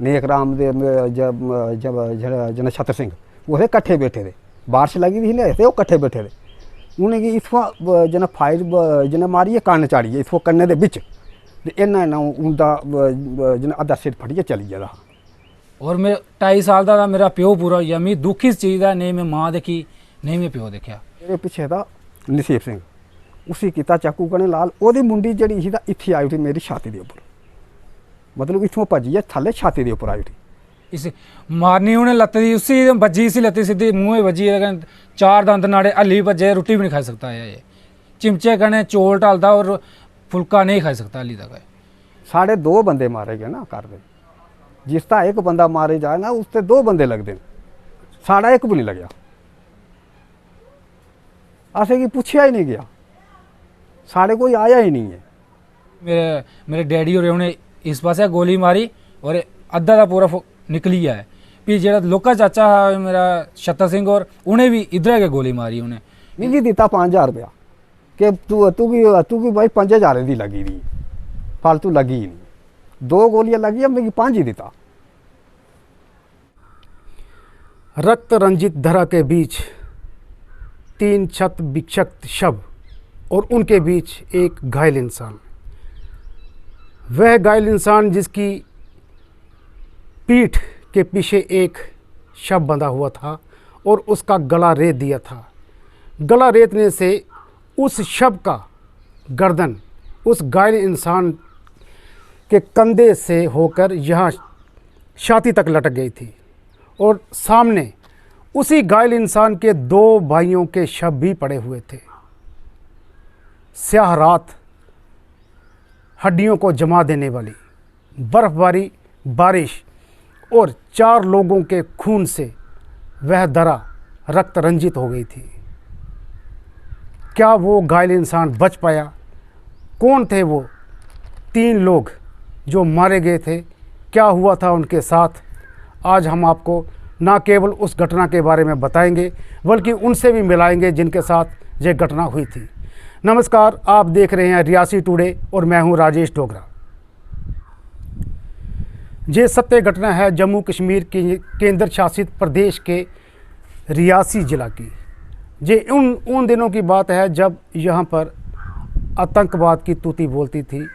नेक राम दे जब जब जना छतर सिंह वो कट्ठे बैठे थे, बारिश लगी थी ना वो कट्ठे बैठे थे। उनेंगी इत्थुआं जना फायर जना मारिए कन्न चाड़िए इत्थुआं कन्ने दे बिच इन्ना ना उंदा जना अद्धा सिर फटिए चली गेदा। और मैं 2.5 साल का मेरा प्यो पूरा होई गेआ। मिगी दुख इस चीज़ का, नहीं मैं माँ देखी नहीं मैं प्यो देखा। मेरे पिछे था नसीब सिंह, उसी किता चाकू कन्नै लाल, ओदी मुंडी जड़ी ही इत्थे आई उठी मेरी छाती दे उपर, मतलब इत्थों भजिए थल्ले छाती दे उपर आई उठी। इस मारनी उन्हें लत्त दी, उसी बज्जी इसी लत्ती सीधी मुँह बज्जी, लेकिन 4 दंद नाड़े हल्ली भज्जे, रोटी भी नहीं खा सकता है ये। चिमचे कने चौल डालता और फुल्का नहीं खा सकता हल्ली तक। साढ़े 2 बंदे मारे गए ना घर दे, जिसका एक बंदा मारे जाए ना उससे 2 बंदे लगते हैं, साढ़ा एक भी नहीं लग्या। असें की पूछया ही नहीं गया, साढ़े कोई आया ही नहीं है। मेरे डैडी और उन्हें इस पासे गोली मारी और अद्धा का पूरा निकली गया है। फिर जो लोका चाचा है मेरा छतर सिंह, और उन्हें भी इधर के गोली मारी। उन्हें मिगी दिता 5000 रुपया कि तू की भाई 5000 की लगी दी, फालतू लगी ही नहीं। 2 गोलियां लगी, मिगी 5 ही दिता। रक्त रंजित धरा के बीच 3 छत विक्षत शव और उनके बीच एक घायल इंसान। वह घायल इंसान जिसकी पीठ के पीछे एक शव बंधा हुआ था और उसका गला रेत दिया था। गला रेतने से उस शव का गर्दन उस घायल इंसान के कंधे से होकर यहाँ छाती तक लटक गई थी, और सामने उसी घायल इंसान के 2 भाइयों के शव भी पड़े हुए थे। स्याह रात, हड्डियों को जमा देने वाली बर्फबारी, बारिश और 4 लोगों के खून से वह दरा रक्त रंजित हो गई थी। क्या वो घायल इंसान बच पाया? कौन थे वो 3 लोग जो मारे गए थे? क्या हुआ था उनके साथ? आज हम आपको ना केवल उस घटना के बारे में बताएंगे बल्कि उनसे भी मिलाएंगे जिनके साथ ये घटना हुई थी। नमस्कार, आप देख रहे हैं रियासी टुडे और मैं हूं राजेश डोगरा। ये सत्य घटना है जम्मू कश्मीर के केंद्र शासित प्रदेश के रियासी ज़िला की। ये उन दिनों की बात है जब यहाँ पर आतंकवाद की तूती बोलती थी।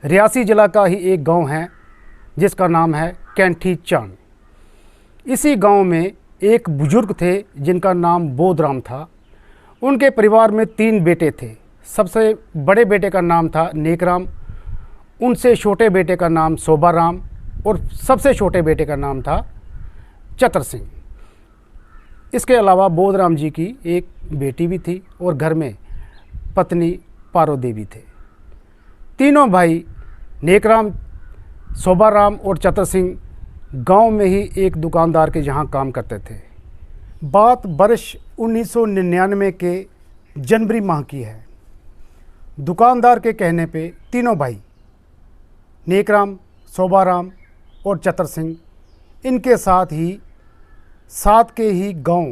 रियासी ज़िला का ही एक गांव है जिसका नाम है कैंठी चांद। इसी गांव में एक बुजुर्ग थे जिनका नाम बोधराम था। उनके परिवार में 3 बेटे थे। सबसे बड़े बेटे का नाम था नेकराम, उनसे छोटे बेटे का नाम शोभाराम और सबसे छोटे बेटे का नाम था छतर सिंह। इसके अलावा बोधराम जी की एक बेटी भी थी और घर में पत्नी पारो देवी थे। तीनों भाई नेकराम, शोभाराम और छतर सिंह गांव में ही एक दुकानदार के यहाँ काम करते थे। बात वर्ष 1999 के जनवरी माह की है। दुकानदार के कहने पे तीनों भाई नेकराम, शोभाराम और छतर सिंह इनके साथ ही साथ के ही गांव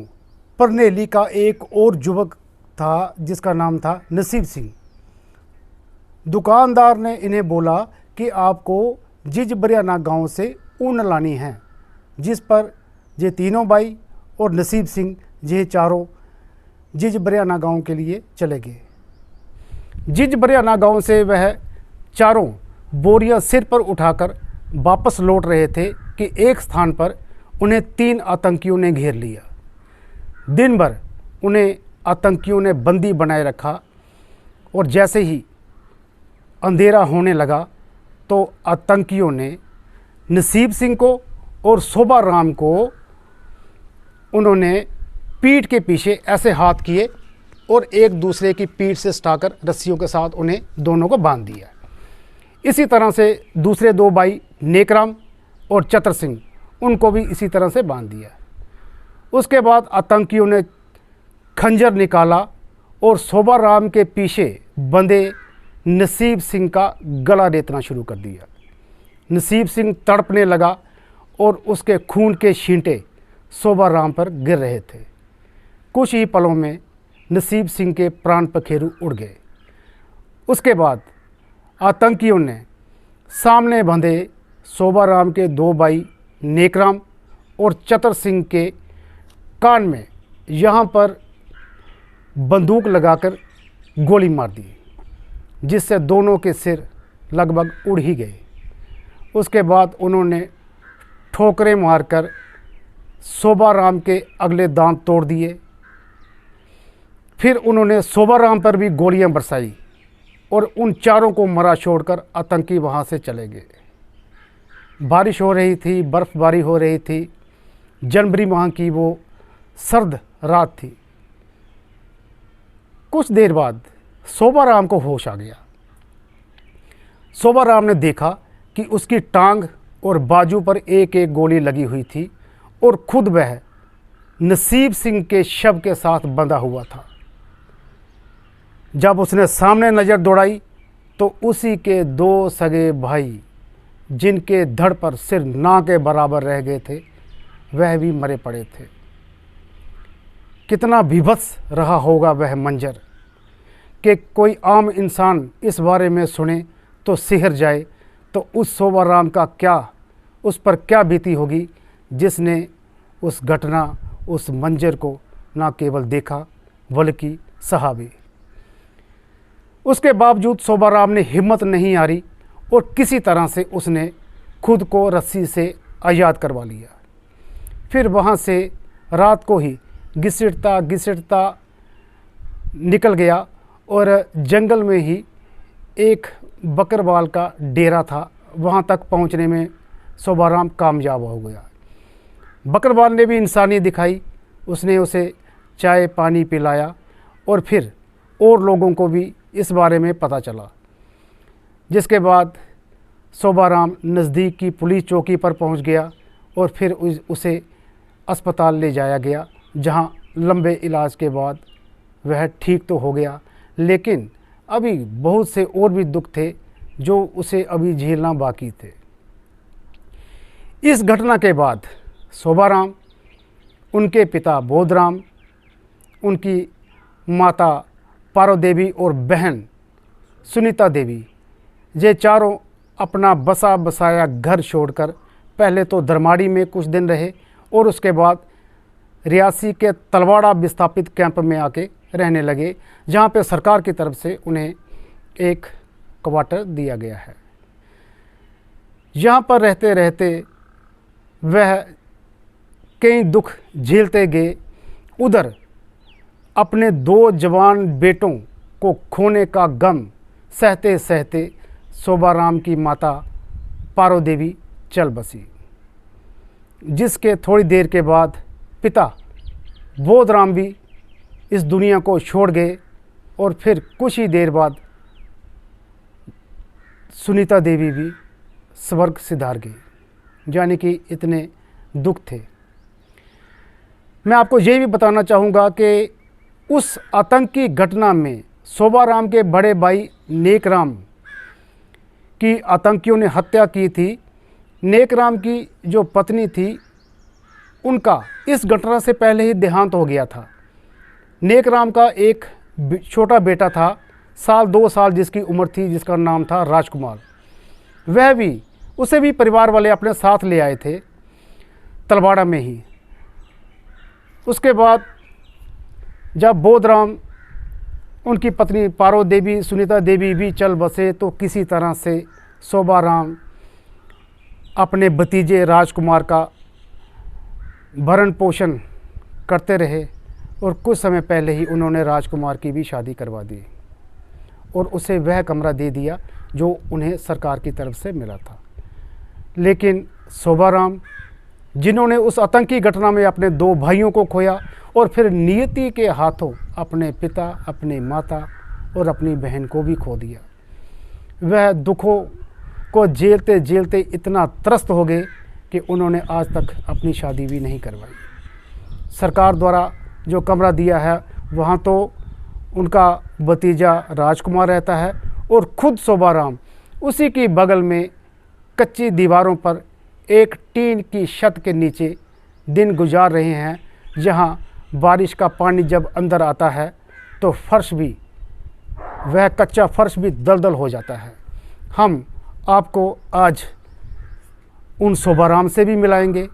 परनेली का एक और युवक था जिसका नाम था नसीब सिंह। दुकानदार ने इन्हें बोला कि आपको जिजबरियाना गांव से ऊन लानी है, जिस पर ये तीनों भाई और नसीब सिंह ये चारों जिजबरियाना गांव के लिए चले गए। जिजबरियाना गांव से वह चारों बोरियां सिर पर उठाकर वापस लौट रहे थे कि एक स्थान पर उन्हें 3 आतंकियों ने घेर लिया। दिन भर उन्हें आतंकियों ने बंदी बनाए रखा और जैसे ही अंधेरा होने लगा तो आतंकियों ने नसीब सिंह को और शोभाराम को उन्होंने पीठ के पीछे ऐसे हाथ किए और एक दूसरे की पीठ से सटाकर रस्सियों के साथ उन्हें दोनों को बांध दिया। इसी तरह से दूसरे 2 भाई नेकराम और छतर सिंह उनको भी इसी तरह से बांध दिया। उसके बाद आतंकियों ने खंजर निकाला और शोभाराम के पीछे बंधे नसीब सिंह का गला रेतना शुरू कर दिया। नसीब सिंह तड़पने लगा और उसके खून के छींटे शोभाराम पर गिर रहे थे। कुछ ही पलों में नसीब सिंह के प्राण पखेरु उड़ गए। उसके बाद आतंकियों ने सामने बंधे शोभाराम के 2 भाई नेकराम और चतर सिंह के कान में यहाँ पर बंदूक लगाकर गोली मार दी, जिससे दोनों के सिर लगभग उड़ ही गए। उसके बाद उन्होंने ठोकरें मारकर शोभाराम के अगले दांत तोड़ दिए। फिर उन्होंने शोभाराम पर भी गोलियां बरसाई और उन चारों को मरा छोड़कर आतंकी वहां से चले गए। बारिश हो रही थी, बर्फ़बारी हो रही थी, जनवरी माह की वो सर्द रात थी। कुछ देर बाद शोभाराम को होश आ गया। शोभाराम ने देखा कि उसकी टांग और बाजू पर एक एक गोली लगी हुई थी और खुद वह नसीब सिंह के शव के साथ बंधा हुआ था। जब उसने सामने नज़र दौड़ाई तो उसी के 2 सगे भाई, जिनके धड़ पर सिर ना के बराबर रह गए थे, वह भी मरे पड़े थे। कितना बीभत्स रहा होगा वह मंजर कि कोई आम इंसान इस बारे में सुने तो सिहर जाए, तो उस शोभाराम का क्या, उस पर क्या बीती होगी जिसने उस घटना, उस मंजर को ना केवल देखा बल्कि सहा भी। उसके बावजूद शोभाराम ने हिम्मत नहीं हारी और किसी तरह से उसने खुद को रस्सी से आज़ाद करवा लिया। फिर वहाँ से रात को ही घिसटता घिसटता निकल गया और जंगल में ही एक बकरवाल का डेरा था, वहाँ तक पहुँचने में शोभाराम कामयाब हो गया। बकरवाल ने भी इंसानियत दिखाई, उसने उसे चाय पानी पिलाया और फिर और लोगों को भी इस बारे में पता चला, जिसके बाद शोभाराम नज़दीक की पुलिस चौकी पर पहुंच गया और फिर उसे अस्पताल ले जाया गया, जहां लंबे इलाज के बाद वह ठीक तो हो गया, लेकिन अभी बहुत से और भी दुख थे जो उसे अभी झेलना बाकी थे। इस घटना के बाद शोभाराम, उनके पिता बोधराम, उनकी माता पारो देवी और बहन सुनीता देवी, ये चारों अपना बसा बसाया घर छोड़कर पहले तो धर्माड़ी में कुछ दिन रहे और उसके बाद रियासी के तलवाड़ा विस्थापित कैंप में आके रहने लगे, जहाँ पे सरकार की तरफ से उन्हें एक क्वार्टर दिया गया है। यहाँ पर रहते रहते वह कई दुख झेलते गए। उधर अपने 2 जवान बेटों को खोने का गम सहते सहते शोभाराम की माता पारो देवी चल बसी, जिसके थोड़ी देर के बाद पिता बोधराम भी इस दुनिया को छोड़ गए और फिर कुछ ही देर बाद सुनीता देवी भी स्वर्ग सिधार गई। यानी कि इतने दुख थे। मैं आपको ये भी बताना चाहूँगा कि उस आतंकी घटना में शोभाराम के बड़े भाई नेकराम की आतंकियों ने हत्या की थी। नेकराम की जो पत्नी थी, उनका इस घटना से पहले ही देहांत हो गया था। नेकराम का एक छोटा बेटा था, 2 साल जिसकी उम्र थी, जिसका नाम था राजकुमार। वह भी, उसे भी परिवार वाले अपने साथ ले आए थे तलवाड़ा में ही। उसके बाद जब बोधराम, उनकी पत्नी पारो देवी, सुनीता देवी भी चल बसे, तो किसी तरह से शोभाराम अपने भतीजे राजकुमार का भरण पोषण करते रहे और कुछ समय पहले ही उन्होंने राजकुमार की भी शादी करवा दी और उसे वह कमरा दे दिया जो उन्हें सरकार की तरफ से मिला था। लेकिन शोभाराम, जिन्होंने उस आतंकी घटना में अपने 2 भाइयों को खोया और फिर नियति के हाथों अपने पिता, अपनी माता और अपनी बहन को भी खो दिया, वह दुखों को झेलते झेलते इतना त्रस्त हो गए कि उन्होंने आज तक अपनी शादी भी नहीं करवाई। सरकार द्वारा जो कमरा दिया है वहाँ तो उनका भतीजा राजकुमार रहता है और खुद शोभाराम उसी की बगल में कच्ची दीवारों पर एक टीन की छत के नीचे दिन गुजार रहे हैं, जहाँ बारिश का पानी जब अंदर आता है तो फर्श भी, वह कच्चा फर्श भी दलदल हो जाता है। हम आपको आज उन शोभाराम से भी मिलाएंगे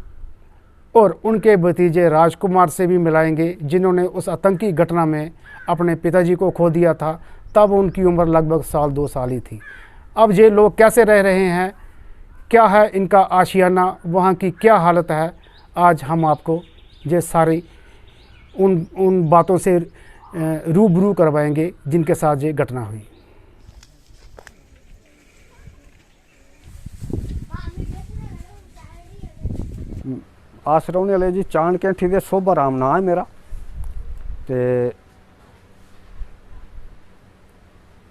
और उनके भतीजे राजकुमार से भी मिलाएंगे, जिन्होंने उस आतंकी घटना में अपने पिताजी को खो दिया था। तब उनकी उम्र लगभग 1-2 साल ही थी। अब ये लोग कैसे रह रहे हैं, क्या है इनका आशियाना, वहाँ की क्या हालत है, आज हम आपको ये सारी उन बातों से रूबरू करवाएंगे जिनके साथ ये घटना हुई। आस रौहने वाले जी चांद कैंठी दे शोभा राम नाम है मेरा। ते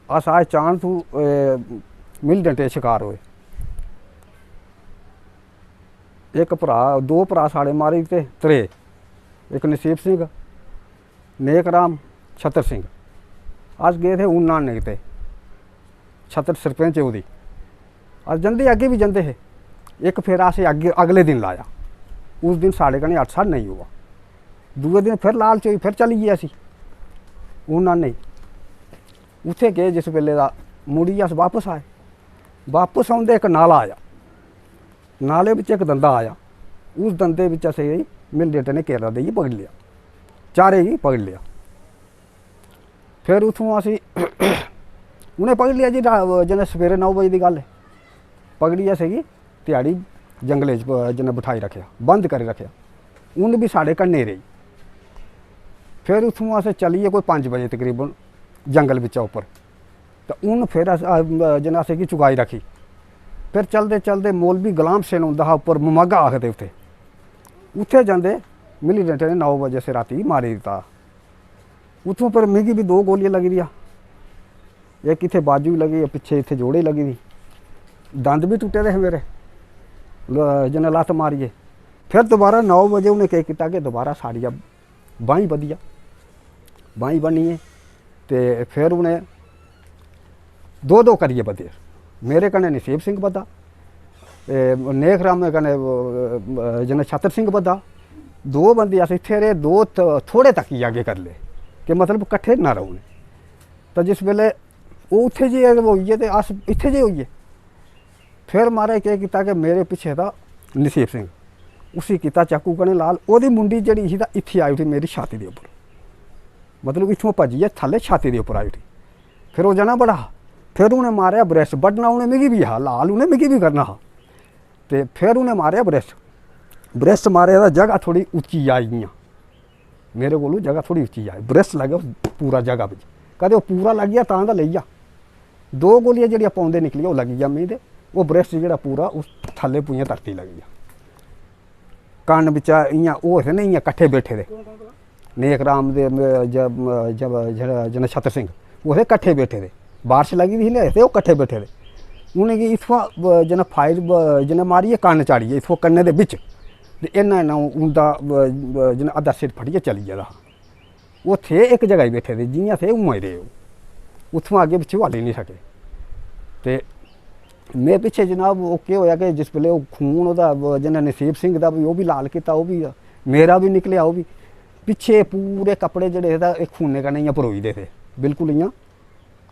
अस आए चांद तू मिलडेंटे शिकार होए। एक भरा, 2 भरा साढ़े मारी ते 3, एक नसीब सिंह, नेक राम, छतर सिंह। अस गए थे ऊना ने ते छतर सरपंच ओदी। अस जंदे अगे भी जंदे हे। एक फेरा असें अगले दिन लाया। उस दिन साढ़े कने 8 साढ़े नहीं हुआ। दूए दिन फिर लाल चोई फिर चली गए असी ऊना नहीं। उत्थे गए जिस वेले दा मुड़ियै अस वापस आए। वापस आउंदे एक नाला आया, नाले बिच एक दंदा आया। उस दंदे बिच असें मिलडेंटे ने घेरा देइयै पकड़ लिया, चारे गी पकड़ लिया। फिर उत्थों असी उन्हें पकड़ लिया जी जिन्हें सवेरे 9 बजे की गल है। पकड़ियै असेंगी ध्याड़ी जंगले जिन्हें बिठाई रखेआ, बंद करी रखेआ। उन भी साढ़े कन्ने रही। फिर उत्थों अस चलिए कोई 5 बजे तकरीबन जंगल बिच्चा उप्पर। तो उन फिर जिन्हें असेंगी चुकाई रखी। फिर चलते चलते मौलवी गुलाम हुसैन होंदा हा उप्पर, ममागा आखदे उत्थे। उत्थे जांदे मिलीडेंटे ने 9 बजे से राती मारी दिता। उत्थों पर मिगी भी 2 गोलियां लगी दियां। एक इत्थे बाजू लगी, पिछे इत्थे जोड़े लगी दी। दंद भी टुटे दे मेरे जिन्हें लत्त मारिए। फिर दोबारा 9 बजे उन्हें क्या किया कि दोबारा साड़िया बाहीं बधिया, बाहीं बनिए। तो फिर उन्हें 2-2 करिए बधे। मेरे कन्ने नसीब सिंह बधा, नेक राम कन्ने जिन्हें छतर सिंह बधा। 2 बंदे अस इत्थे रहे, 2 थोड़े तक ही आगे कर ले कि मतलब कट्ठे ना रौने। तो जिस वेले वो उत्थे जे होइए तो अस इत्थे जे होइए। फिर महाराज क्या किया कि मेरे पिछे था नसीब सिंह, उसी किया चाकू कन्नै लाल। ओदी मुंडी जड़ी ही इत्थे आई उठी मेरी छाती के उपर, मतलब इत्थों भजिए थल्ले छाती के उपर आई उठी। फिर वो जना बड़ा, फिर उन्हें मारिया ब्रैस्ट, बड्डना उन्हें मिगी भी हा, लाल उन्हें मिगी भी करना हा। तो फिर उन्हें मारिया ब्रैस्ट मारे दा जगह थोड़ी उच्ची आई इयां, मेरे को जगह थोड़ी उच्ची आई, ब्रैस्ट लगे पूरा जगह बिच। कदे वो पूरा लग गया तां दा लेई जा। 2 गोलियां जड़ियां पौंदे निकलियां वो लगी जा मीं दे। वो ब्रैस्ट जो पूरा उस थल्ले पुइयां धरती लगी गया। कन्न बिचा इयां वो थे ना इयां कट्ठे बैठे दे, नेक राम दे जिन्हें छतर सिंह वो थे कट्ठे बैठे दे। बारिश लगी दी ही थे वो कट्ठे बैठे दे। उनेंगी इत्थुआं जिन्हें फायर जिन्हें मारिए कन्न चाड़िए इत्थुआं कन्ने दे बिच। इन्ना उंदा जिन्हें अद्धा सिर फटिए चली गेदा हा। वो थे एक जगह ही बैठे दे, जियां थे उआं ही रहे। उत्थुआं अगे पिछे हली नहीं सके। तो मैं पिछे जनाब वो क्या होया कि जिस वेले खून वह जिन्हें नसीब सिंह का भी वो भी लाल किया, वो भी मेरा भी निकलिया। वो भी पिछे पूरे कपड़े जड़े थे खूने कन्नै इयां भरोई दे थे, बिल्कुल इयां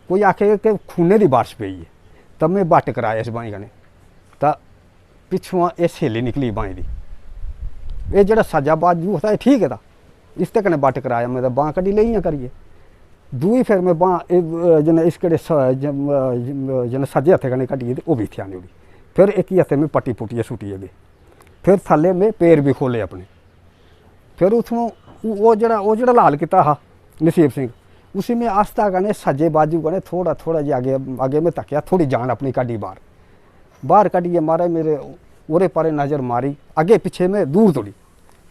कोई आखे कि खूने की बारिश पई है। तब मैं बट कराया इस बाहीं कन्नै, तो पिछुआ ये सहेली निकली बाहीं की। ये जो सज्जा बाजू होता है ठीक है, था इसते कन्नै बट कराया मैं, बांह कड्ढी लेई इयां करिए। दूई फिर मैं बांह जिन्हें इस कड़े जिन्हें सज्जे हत्थे कन्नै कड्ढिए तो वह भी इत्थे आनी उड़ी। फिर एक ही हत्थे में पट्टी पुट्टिए सुटिए गए। फिर थल्ले में पैर भी खोले अपने। फिर उत्थों वो जड़ा लाल किया हा नसीब सिंह, उसी में आस्ता कन्नै सज्जे बाजू कन्नै थोड़ा थोड़ा जी आगे में तकिया, थोड़ी जान अपनी कड्ढी बाहर कड्ढिए। मारे मेरे उरे परे नज़र मारी, अगे पिछे में दूर थोड़ी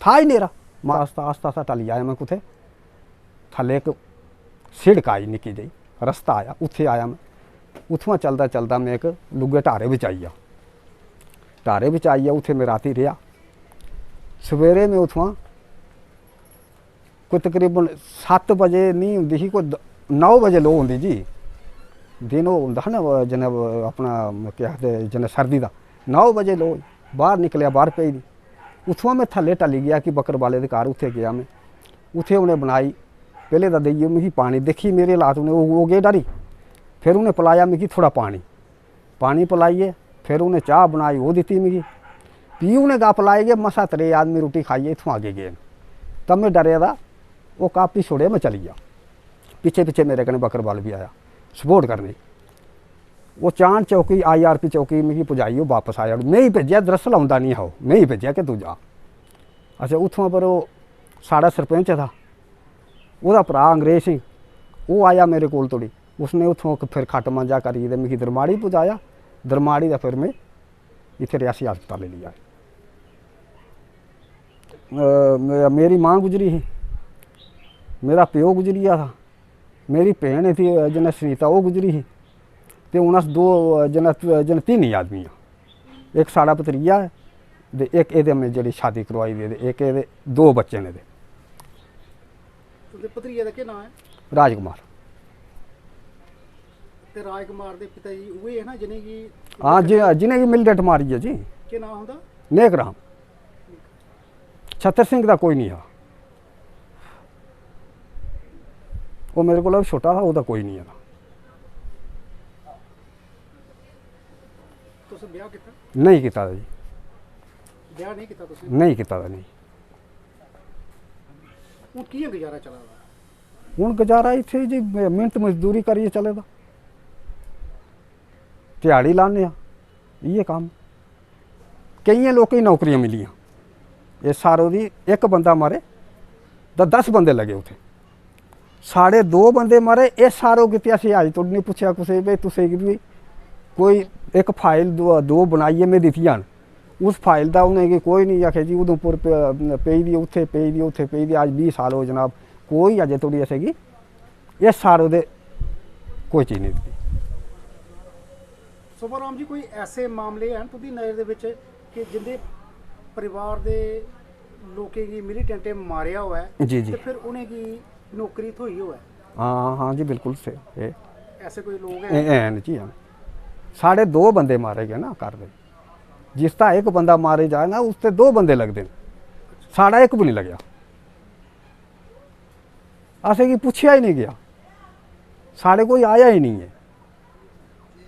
था ही नेरा। मैं आस्ता आस्ता टली आया। मैं कुथे थल्ले एक सिड़क आई निक्की जी, रस्ता आया, उत्थे आया मैं। उत्थुआं चलदा चलदा मैं एक लुगे ढारे बिच आई गया। ढारे बिच आइए उत्थे मैं राती रहा। सवेरे में उत्थुआं कोई तकरीबन 7 बजे नहीं होंदी ही, कोई 9 बजे लो होंदी जी। दिन वो होंदा ना जिन्हें अपना क्या आखदे जिन्हें सर्दी का 9 बजे लो बाहर निकलिया, बाहर पेई दी। उत्थुआं मैं थल्ले टली गया कि बकर वाले दे घर उत्थे गया मैं। उत्थे उन्हें बनाई, पहले तो देइए मिगी पानी, देखी मेरे हालात उन्हें वो गए डरी। फिर उन्हें पिलाया मिगी थोड़ा पानी पिलाइए। फिर उन्हें चाह बनाई वो दी मिगी। भी उन्हें गप लाई गए मसा 3 आदमी रोटी खाइए इतों आगे गए। तब मैं डरे दा वो कापी छोड़े मैं चली गया। पीछे पीछे मेरे कने बकरवाल भी आया सपोर्ट करने। वो चांद चौकी IRP चौकी मिगी पुजाई, वो वापस आया। मैं ही भेजा, दरअसल आंदा नहीं हो, मैं ही भेजा कि तू जा। अच्छा उतों पर वो साड़ा सरपंच था, वह भरा अंग्रेज सिंह, वो आया मेरे कोल थोड़ी। उसने उतों फिर खट मांजा करी ते मिगी दरमाड़ी पुजाया। दरमाड़ी का फिर मैं इत्थे रियासी हस्पताल ले लिया। मेरी माँ गुजरी ही, मेरा प्यो गुजरी गया था, मेरी भैन थी जिन्हें सुनीता वो गुजरी ही। तो हूँ अस 2 जन 3 ही आदमी हाँ। एक साड़ा भतरीजा है ते एक ये मैं जी शादी करवाई दी, एक ये 2 बच्चे ने। भतरीजे का क्या नाम है? राजकुमार। ते राजकुमार के पिता जी वही है ना जिन्हें की? हाँ जी, जिन्हें की मिलडेट मारी है जी। क्या नाम होता? नेक राम। छतर सिंह का कोई नहीं है, वो मेरे को छोटा था, वह कोई नहीं है। तुसीं ब्याह कीता? नहीं किया जी, ब्याह नहीं कीता तुसीं? नहीं किया नहीं। हुण कियां गुजारा चला दा? हूँ गुजारा इत्थे जी मेहनत मजदूरी करिए चले दा, दिहाड़ी लाने ये काम। कई लोगों नौकरियां मिलियां, ये सारों दी एक बंदा मारे तो 10 बंदे लगे उथे। साढ़े 2 बंदे मारे, ये सारों की असी अज तो नहीं पूछा कुछ भी तुसे भी कोई एक फाइल 2 बनाइए मैं दित्तियां, उस फाइल का उन्हें कोई नहीं आखे जी उधमपुर पेई दी उत्थे पेई दी उत्थे पेई दी। अज 20 साल हो जनाब, कोई अजे थोड़ी ऐसे की ये सारों दे कोई चीज़ नहीं दी। सोभा राम जी कोई ऐसे मामले हैं तुहाडी नज़र दे विच कि जिंदे परिवार दे लोकें गी मिलीटेंटे मारिया हुआ है जी जी, ते फिर उन्हें गी नौकरी थोई हुआ है? हाँ हाँ जी बिल्कुल से ऐसे कोई लोग हैं? जी हाँ। साढ़े 2 बंदे मारे गए ना कर दे, जिसका एक बंदा मारे जाए ना उससे 2 बंदे लगते हैं, साढ़ा एक भी नहीं लग्या। असें की पूछया ही नहीं गया, साढ़े कोई आया ही नहीं है।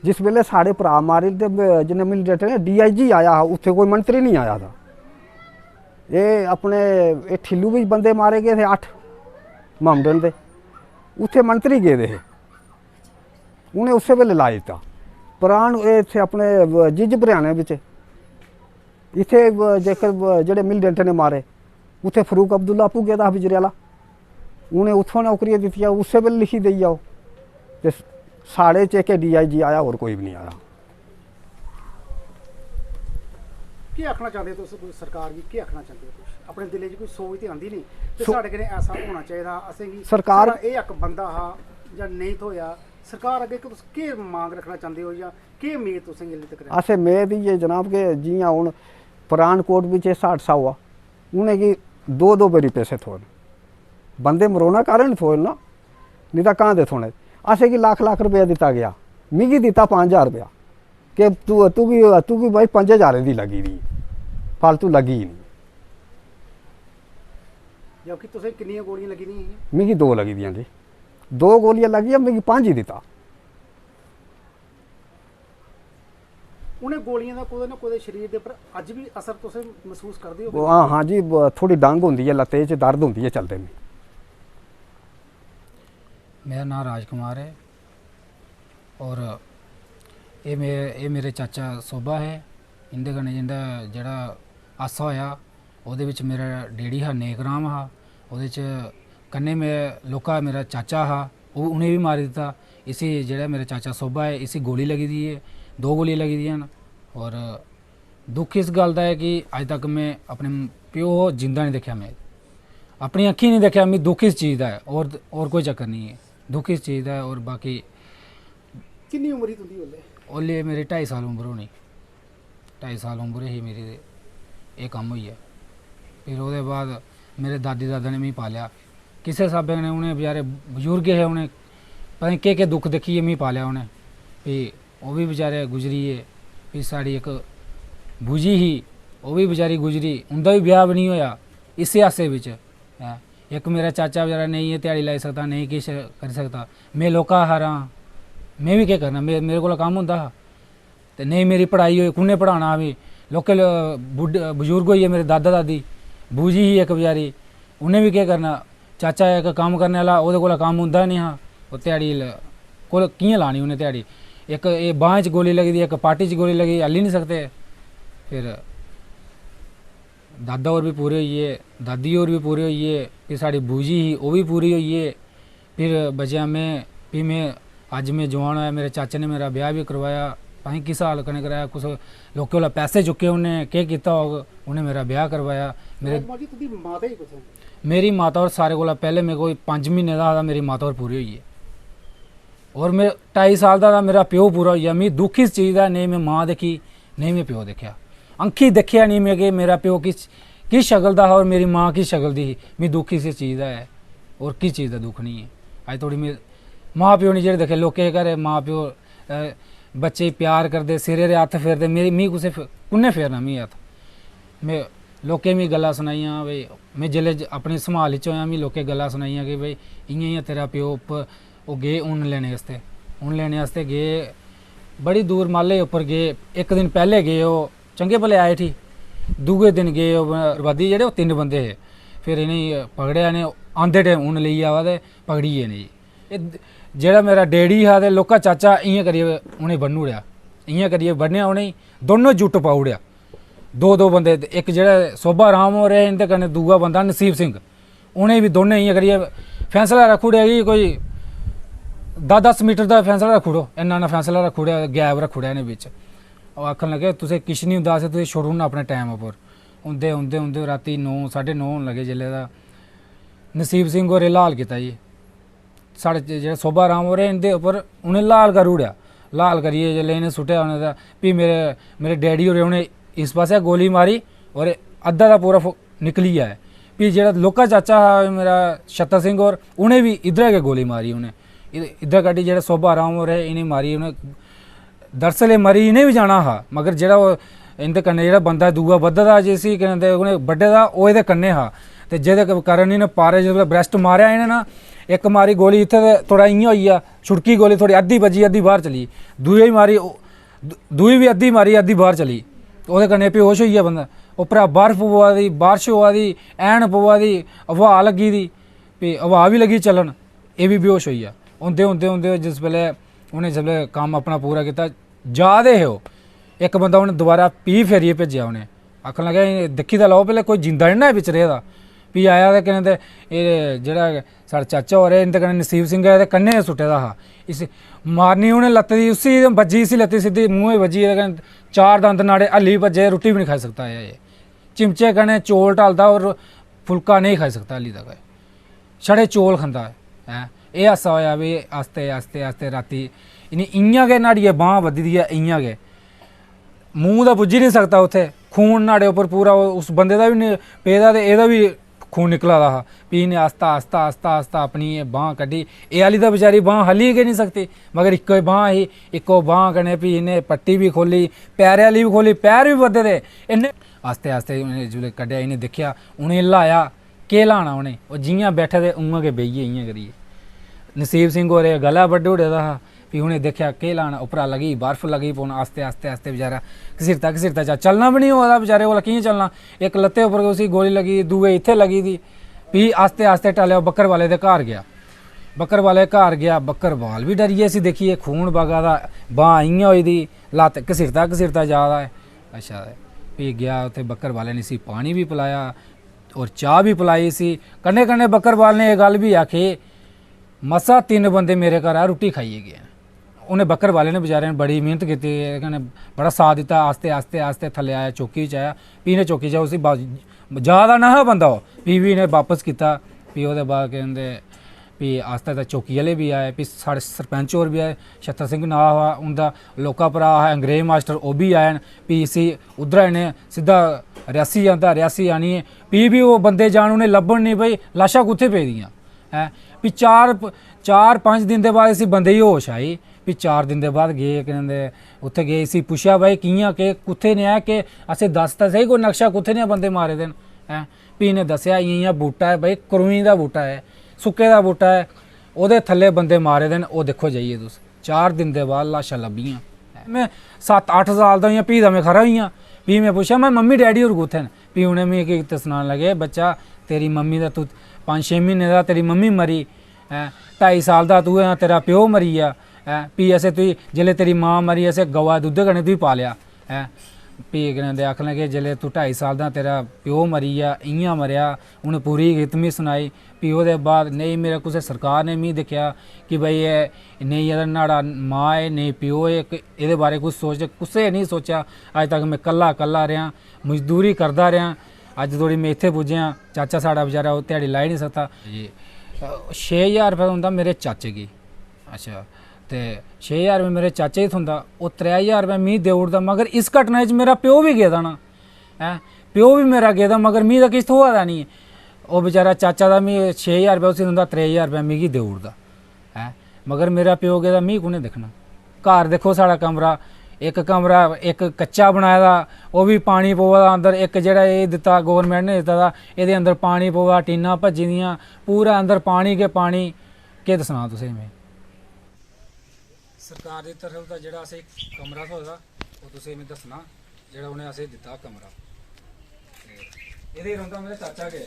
जिस वेले साढ़े भरा मारे ते जिन्हें मिलिटेंट ने DIG आया, उत्थे कोई मंत्री नहीं आया था। ये अपने ये ठिल्लू भी बंदे मारे गए थे 8 मामडन दे, उत्थे मंत्री गए थे, उन्हें उस वेले ला दिता। प्राण इत्थे अपने जिज हरियाणे बिच इत्थे जेकर जेडे मिलिटेंट ने मारे, उत्थे फरूक अब्दुल्ला आपू गया था बिजरेला, उन्हें उत्थों नौकरियां दित्तियां, उस वेले लिखी दी आओ। ते साढ़े च एक DIG आया और कोई भी नहीं आया। की आखना चाहते तुस सरकार गी, की आखना चाहते हो तुस? अपने दिले च कोई सोच तो आंदी नहीं ते साढ़े कन्नै ऐसा होना चाहिए, असें गी सरकार साढ़ा एह् हक बंदा हा जां नहीं थोया। सरकार अग्गे तुस केह् मांग रखना चाहते हो जां केह् उम्मीद तुसें गी तक? असें मेद इयै जनाब के जियां हूँ परानकोट बिच इस हादसा हुआ, उनेंगी 2-2 बारी पैसे थोड़े, बंदे मरोना कारण थोड़े ना, नहीं तो कहाँ दे थोड़े। असें की लाख रुपया दिता गया, मिगी दिता 5000 रुपया कि तू भी भाई 5000 की लगी दी, फालतू लगी ही नहीं। जबकि तुसें कितनी गोलियां लगी दी? मिगी 2 लगी दियां जी, 2 गोलियां लगियां, मिगी 5 ही दिता। उन्हें गोलियां का कोई ना कोई शरीर के उपर अज भी असर तुसें महसूस करदे हो? हाँ हाँ जी, थोड़ी डंग होंदी है, लत्ते च दर्द होंदी है चलते में। मेरा नाम राजकुमार है और ये मेरे चाचा सोभा है। इंदे कन्नै जिंदा जेह्ड़ा हादसा होया ओह्दे विच मेरा डैडी हा नेक राम हा, ओह्दे च कन्नै लोका मेरा चाचा हा, उ'नें भी मारी दित्ता। इसी जेह्ड़ा मेरा चाचा सोभा है इसी गोली लगी दी है, 2 गोलियां लगी दियां न। और दुख इस गल दा है कि अज तक मैं अपने प्यो जिंदा नहीं देखा, मैं अपनी अक्खीं नहीं देखा। मैं दुख इस चीज़ दा है और कोई चक्कर नहीं है, दुख इस चीज़ दा है। और बाकी कितनी उम्र ही तुंदी ओल्ले? ओल्ले मेरी 2.5 साल उम्र होनी, 2.5 साल उम्र ही मेरी, ये कम्म होई है। फिर ओह्दे बाद मेरे दादी दादा ने मिगी पालिया किसे स्हाबै कन्नै, उ'नें बेचारे बजुर्ग हे, उ'नें पता नहीं केह् दुख दिक्खियै मिगी पालिया उ'नें। फ्ही ओह् बी बेचारे गुजरी गे। फ्ही साढ़ी इक बूजी ही, ओह् बी बेचारी गुजरी, उं'दा बी ब्याह बी नहीं होया इस्सै हादसे बिच। एक मेरा चाचा बेचारा नेईं एह् ध्याड़ी लाई सकदा, नेईं किश करी सकदा, में लौह्का हारा, मैं बी केह् करना, मेरे कोल कम्म होंदा हा ते नेईं मेरी पढ़ाई होई, कु'न्नै पढ़ाना हा। भी लोकल बजुर्ग होई गे मेरे दादा दादी, बूजी ही एक बेचारी, उन्हें भी केह् करना, चाचा इक कम्म करने आह्ला, ओह्दे कोला कम्म होंदा नहीं हा, ओह् ध्याड़ी कोल कि'यां लानी उन्हें ध्याड़ी, एक ये बांह च गोली लगी दी, एक पार्टी च गोली लगी, हल्ली नहीं सकते। फिर दादा होर भी पूरे होई गे, दादी होर भी पूरे होई गे, फिर साढ़ी बूजी ही ओह् भी पूरी होई गे, फिर बचेआ में, फ्ही में अज्ज में जवान होया, मेरे चाचे ने मेरा ब्याह भी करवाया, अहीं किस हाल कन्नै कराया, कुछ लोकें कोला पैसे चुके, उन्हें केह् कीता होग, उन्हें मेरा ब्याह करवाया। मेरी माता होर सारे कोला पैह्ले मेरे कोई 5 म्हीने दा हा, मेरी माता होर पूरी होई गे, और मैं 2.5 साल दा मेरा प्यो पूरा होई गेआ। मिगी दुख इस चीज़ दा, नेईं मैं मां दिक्खी, नेईं मैं प्यो दिक्खेआ, अंखी दिक्खेआ नहीं मैं कि मेरा प्यो किस शक्ल दा हा और मेरी मां किस शक्ल दी ही। मिगी दुख इस चीज़ दा है, और किस चीज़ दा दुख नहीं है। अज थोड़ी मैं मां प्यो नहीं जेह्ड़े दिक्खे, लोकें घर मां प्यो बच्चे गी प्यार करदे, सिरे दे हत्थ फेरदे, मिगी कुसै कुन्ने फेरना मिगी हत्थ। में लोकें मिगी गल्लां सनाइयां भाई, मैं जेल्लै अपनी संभाल च होया, मिगी लोकें गल्लां सनाइयां कि भाई इ'यां इ'यां तेरा प्यो उप्पर ओह् गे ऊन लैने आस्ते गे, बड़ी दूर माले उप्पर गे, इक दिन पैह्ले गे, ओह् चंगे भले आए ठी, दूए दिन गे ओह् बरबादी जेह्ड़े ओह् 3 बंदे हे, फिर इ'नेंगी पकड़ेआ, इ'नें आंदे टाइम ऊन लेइयै आवा ते पकड़ियै इ'नें जी। जेह्ड़ा मेरा डैडी हा ते लोका चाचा इ'यां करियै उ'नेंगी बन्नी ओड़ेआ, इ'यां करियै बन्नेआ उ'नेंगी, दोनों जुट्ट पाई ओड़ेआ, 2 बंदे, इक जेह्ड़ा सोभा राम होर है, इंदे कन्नै दूआ बंदा नसीब सिंह, उ'नेंगी भी दोनें इ'यां करियै फैसला रक्खी ओड़ेआ कि कोई 10-10 मीटर दा फैसला रक्खी ओड़ो, इन्ना फैसला रक्खी ओड़ेआ, गैप रक्खी ओड़ेआ इ'नें बिच्च। ओह् आखन लगे तुसें किश नहीं होंदा, असें तुसें छोड़ी ओड़ना अपने टैम उप्पर। उंदे रातीं 9-9:30 होन लगे जेल्लै दा नसीब सिंह होरें लाल कीता जी, साढ़े जेह्ड़े सोभा राम होर इंदे उप्पर उ'नें लाल करी ओड़ेआ, लाल करियै जेल्लै इ'नें सुट्टेआ उ'नें तां फ्ही मेरे डैडी होरें उ'नें इस पास्सै गोली मारी और अद्धा दा पूरा निकली आए। फ्ही जेह्ड़ा लोका चाचा हा मेरा छत्तर सिंह होर, उ'नें भी इद्धरा गै गोली मारी, उ'नें इद्धर कड्ढी, जेह्ड़े सोभा राम होर है इ'नें मारी, उ'नें दरअसल एह् मरी इ'नें बी जाना हा, मगर जेह्ड़ा ओह् इंदे कन्नै जेह्ड़ा बंदा दूआ बद्धा दा जिसी कहते उ'नें बड्डे दा, ओह् एह्दे कन्नै हा, ते जेह्दे कारण इ'नें पारे जिसलै ब्रैस्ट मारेआ इ'नें ना, इक मारी गोली इत्थै ते थोड़ा इ'यां होई गेआ, छुड़की गोली थोड़ी अद्धी बज्जी अद्धी बाहर चली, दूई मारी दूई भी अद्धी मारी अद्धी बाहर चली, ओह्दे कन्नै बेहोश होई गेआ बंदा। उप्परा बर्फ पवा दी, बारिश होआ दी, ऐन पवा दी, हवा लग्गी दी, फ्ही हवा बी लगी चलन, एह् बी बेहोश होई गेआ। होंदे जिस बेल्लै उ'नें जिसलै कम्म अपना पूरा कीता, जा दे हे ओह्, इक बंदा उ'नें दोबारा फ्ही फेरियै भेजेआ, उ'नें आखन लगे दिक्खी तां लैओ पैह्लें कोई जिंदा निं ना बिच्च रेह्दा। फ्ही आया ते कहने एह् जेह्ड़ा साढ़ा चाचा होर है, इंदे कन्नै नसीब सिंह है, ते कन्नै गै सुट्टे दा हा, इस मारनी उ'नें लत्त दी, उसी बज्जी, इसी लत्ती सिद्धी मूंहे बज्जी, एह्दे कन्नै 4 दंद नाड़े, हल्ली भज्जे, रुट्टी भी नहीं खाई सकता है, चिमचे कन्नै चौल ढालदा और फुल्का नहीं खाई सकता हल्ली तक, छड़े चौल खंदा है। एह् हासा होया भी आस्ते आस्ते आस्ते राती इ'नें इ'यां गै न्हाड़ियै बांह् बद्धी दी ऐ, इ'यां गै मूंह दा पुज्जी नहीं सकता उत्थै, खून न्हाड़े उप्पर पूरा उस बंदे दा बी पेदा ते एह्दा बी खून निकला दा हा। फ्ही इ'नें आस्ता आस्ता आस्ता आस्ता अपनी बांह् कड्ढी, एह् आह्ली तां बेचारी बांह् हल्ली गै नहीं सकती, मगर इक्को ही बांह् ही, इक्को बांह् कन्नै फ्ही इ'नें पट्टी बी खोली, पैरे आह्ली बी खोली, पैर बी बद्धे दे, इन्ने आस्ते आस्ते उ'नें जिसलै कड्ढेआ, इ'नें दिक्खेआ, उ'नें ल्हाया, केह् ल्हाना उ'नें, ओह् जि'यां बैठे दे उ'आं गै बेही गे इ'यां करियै। नसीब सिंह होरें गला बड्ढी ओड़े दा हा, फ्ही उ'नें दिक्खेआ केह् लाना, उप्परा लगी बर्फ लगी पौन, आस्ते आस्ते आस्ते बेचारा घसीरता चलना भी नहीं होआ दा बेचारे कोला, कि'यां चलना, इक लत्ते उप्पर उसी गोली लगी, दूए इत्थै लगी दी। फ्ही आस्ते आस्ते टलेआ, बक्करवाले दे घर गया, बक्करवाले घर गया, बक्करवाल बी डरियै इसी दिक्खियै, खून बगा दा, बांह् इ'यां होई दी, लत्त घसीरता जा दा है। अच्छा फ्ही गया उत्थै, बक्करवाले ने इसी पानी भी पिलाया और चाह् भी पिलाई इसी, कन्नै कन्नै बक्करवाल ने एह् गल्ल बी आखी, मसा 3 बंदे मेरे घर रुट्टी खाइयै गे। उन्हें बक्करवाले ने बेचारे ने बड़ी मेहनत की, कन्नै बड़ा साथ दिता, आस्ते आस्ते आस्ते थल्ले आया, चौकी च आया, फ्ही इ'नें चौकी च उसी जा दा ना हा बंदा ओह्, फ्ही बी इ'नें वापस कीता। फ्ही ओह्दे बाद केह् होंदे, फ्ही आस्ता आस्ता चौकी आह्ले बी आए, फ्ही साढ़े सरपंच होर बी आए, छत्तर सिंह नांऽ हा उं'दा, लोका भ्रा हा अंग्रेज मास्टर, ओह् बी आए न। फ्ही इसी उद्धरा इ'नें सिद्धा रियासी आंदा, रियासी आनियै फ्ही बी ओह् बंदे जान उ'नें लब्भन नहीं, भाई लाशां कुत्थै पेदियां हैं। फ्ही 4-5 दिन दे बाद इसी बंदे गी होश आई, फ्ही 4 दिन दे बाद गे कहते उत्थे गे, इसी पुच्छेआ भाई कि'यां केह् कुत्थै नेहा, कि असें दस तां स्हेई कोई नक्शा कुत्थै नेहा बंदे मारे दे न हैं। फ्ही इ'नें दस्सेआ इ'यां बूह्टा है भाई, करुई दा बूह्टा है, सुक्के दा बूह्टा है, ओह्दे थल्ले बंदे मारे दे न, ओह् दिक्खो जाइए तुस। 4 दिन दे बाद लाशां लब्भियां। मैं 7-8 साल दा होई, फ्ही तां मैं खरा होई, भी मैं पूछा मैं मम्मी डैडी और कुत्थे न, भी उन्हें मिगी सनान लगे बच्चा तेरी मम्मी दा तू 5-6 महीने दा तेरी मम्मी मरी, 2.5 साल दा तू है, तेरा प्यो मरी गया, भी असें तुई जिसले तेरी मां मरी असें गवा दुद्ध कन्नै तुई पालिया है। भी कन्नै आखन लगे जिसले तू 2.5 साल दा तेरा प्यो मरी गया इ'यां मरेआ, उन्हें पूरी गीत मी सनाई। भी ओह्दे बाद नेईं मेरे कुसै सरकार ने मी दिक्खेआ कि भाई एह् नेईं एह्दा न्हाड़ा मां है नेईं प्यो है, एह्दे बारे कुछ सोच कुसै नहीं सोचा। अज तक मैं कल्ला कल्ला रेहा, मजदूरी करदा रेहा, अज्ज धोड़ी मैं इत्थे पुज्जेआ। चाचा साढ़ा बेचारा ओह् ध्याड़ी लाई नहीं सकता जी। 6,000 रपेआ होंदा मेरे चाचे गी, अच्छा ते 6,000 रपेआ मेरे चाचे गी थ्होंदा, ओह् 3,000 रपेआ मी देई ओड़दा। मगर इस घटना च मेरा प्यो भी गेदा ना, प्यो भी मेरा गेदा, मगर मी तां किश थ्होआ दा नहीं। ओह् बेचारा चाचा दा मी 6,000 रपेआ उसी थ्होंदा, 3,000 रपेआ मिगी देई ओड़दा है, मगर मेरा प्यो गेदा मी कु'ने दिक्खना। घर देखो साढ़ा कमरा, एक कमरा एक कच्चा बनाए दा, ओह् भी पानी पवा दा अंदर, एक जेह्ड़ा एह् दित्ता गौरमेंट ने दित्ता दा एह्दे अंदर पानी पवा, टीनां भज्जी दियां, पूरा अंदर पानी गै पानी। केह् दस्सना तुसें में। सरकार दी तरफ दा जेह्ड़ा असें कमरा थ्होए दा ओह् तुसें में दस्सना, जेह्ड़ा उ'नें असें दित्ता कमरा, एह्दे रौंह्दा मेरा चाचा गै,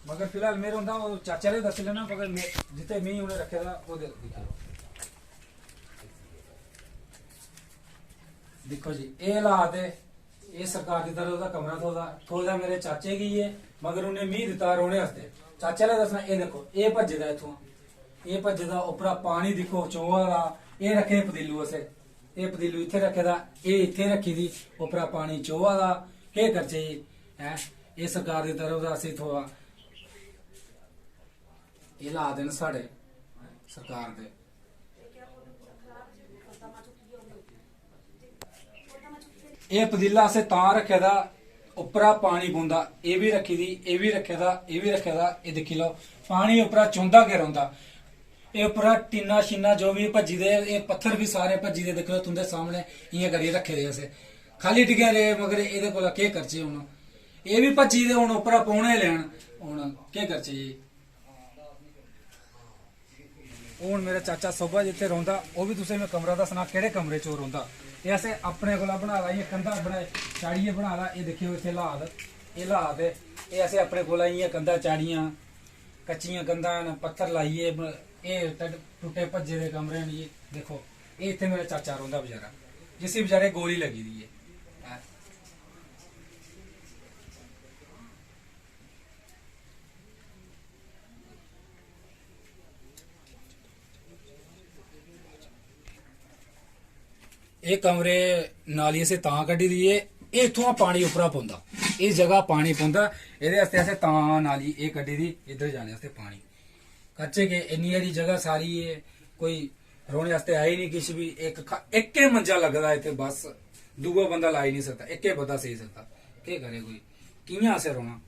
मगर फिलहाल में रौंह्दा ओह् चाचा ने दस्सी लैना, मगर में जित्थे मी उ'नें रक्खे दा ओह् दिक्खो जी एह् हालात है। एह् सरकार दी तरफ दा कमरा थ्होए दा मेरे चाचे गी है, मगर उ'नें मी दित्ता रौह्ने आस्ते। चाचा ने दस्सना एह् देखो एह् भज्जे दा इत्थुआं, एह् भज्जे दा उप्परा पानी दिक्खो चोआ दा, एह् रक्खे पतीलू असें, एह् पतीलू इत्थे रक्खे दा, एह् इत्थे रखी दी, उप्परा पानी चोआ दा, केह् करचै जी हैं। एह् सरकार दी तरफ दा असें थ्होआ, एह् हालात न साढ़े सरकार दे। एह् पतीला असें तां रखे दा उप्परा पानी पौंदा, एह् बी रखी दी, एह् बी रखे दा, एह् बी रखे दा, एह् दिक्खी लओ पानी उप्परा चौंदा गै रौंह्दा। एह् उप्परा टीना शीना जो बी भज्जी दे, एह् पत्थर भी सारे भज्जी दे, दिक्खो तुंदे सामने इ'यां करियै रखे दे असें, खाली डिग्गे रेह्, मगर एह्दे कोला केह् करचै हून। एह् बी भज्जी दे, हून उप्परा पौने लैन, हून केह् करचै जी। हून मेरा चाचा सोभा जित्थे रौंह्दा, ओह् बी तुसें में कमरा दस्सना केह्ड़े कमरे च ओह् रौंह्दा। एह् असें अपने कोला बना दा, इ'यां कंधा बनाए चाड़ियै बना दा, एह् दिक्खेओ इत्थे हालात, एह् हालात ऐ। एह् असें अपने कोला इ'यां कंधा चाड़ियां, कच्चियां कंधां न, पत्थर लाइयै, एह् टुट्टे भज्जे दे कमरे न जी। देखो एह् इत्थे मेरा चाचा रौंह्दा बेचारा, जिसी बेचारे गोली लगी दी है। ਇਹ ਕਮਰੇ ਨਾਲੀ ਅਸੀਂ ਤਾਂ ਕੱਢੀ ਦੀ ਏ, ਇਹ ਇਥੋਂ ਪਾਣੀ ਉੱਪਰਾ ਪੌਂਦਾ, ਇਸ ਜਗ੍ਹਾ ਪਾਣੀ ਪੌਂਦਾ, ਇਹਦੇ ਵਾਸਤੇ ਅਸੀਂ ਤਾਂ ਨਾਲੀ ਇਹ ਕੱਢੀ ਦੀ, ਇੱਧਰ ਜਾਣੇ ਵਾਸਤੇ ਪਾਣੀ ਕੱਚੇ ਕੇ ਇੰਨੀ ਜਿਹੜੀ ਜਗ੍ਹਾ ਸਾਰੀ ਏ, ਕੋਈ ਰੋਣੇ ਵਾਸਤੇ ਆਈ ਨਹੀਂ ਕੁਛ ਵੀ। ਇੱਕ ਹੀ ਮੰਜਾ ਲੱਗਦਾ ਇੱਥੇ ਬਸ, ਦੂਆ ਬੰਦਾ ਲਾ ਹੀ ਨਹੀਂ ਸਕਦਾ, ਇੱਕ ਹੀ ਬੰਦਾ ਸਹੀ ਸਕਦਾ। ਕੀ ਕਰੇ ਕੋਈ, ਕਿਵੇਂ ਆਸੇ ਰੋਣਾ।